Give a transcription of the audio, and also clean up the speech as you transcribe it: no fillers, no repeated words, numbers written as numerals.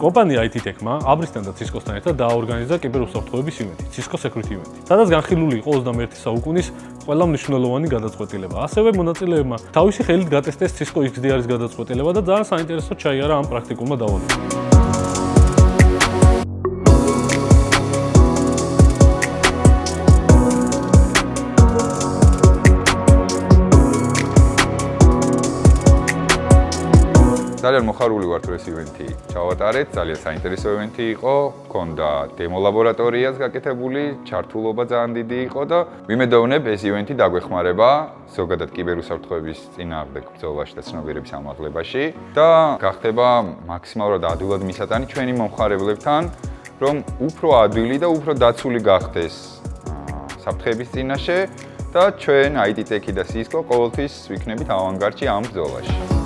კომპანია IT-Tech-მა აბრისთან და Cisco-სთან ერთად დააორგანიზა კიბერუსაფრთხოების ივენთი, Cisco Security Event, სადაც განხილული იყო 21 საუკუნის ყველა მნიშვნელოვანი გადაწყვეტილება. ასევე მონაწილეებმა თავისი ხელით გატესტეს Cisco XDR-ის გადაწყვეტილება და ძალიან საინტერესოდ ჩაიარა ამ პრაქტიკულმა დავალებამ. ძალიან მოხარული ვართ, რომ ეს ივენთი ჩავატარეთ, ძალიან საინტერესო ივენთი იყო, ჰქონდა დემო ლაბორატორიაც გაკეთებული, ჩართულობა ძალიან დიდი იყო და ვიმედოვნებ ეს ივენთი დაგვეხმარება ზოგადად კიბერუსაფრთხოების წინააღმდეგ ბრძოლაში და ცნობიერების ამაღლებაში და გახდება მაქსიმალურად ადვილად მისატანი ჩვენი მომხმარებლებთან, რომ უფრო ადვილი და უფრო დაცული გახდეს საფრთხეების წინაშე და ჩვენ IT-Tech-ი და Cisco ყოველთვის ვიქნებით ავანგარდში ამ ბრძოლაში.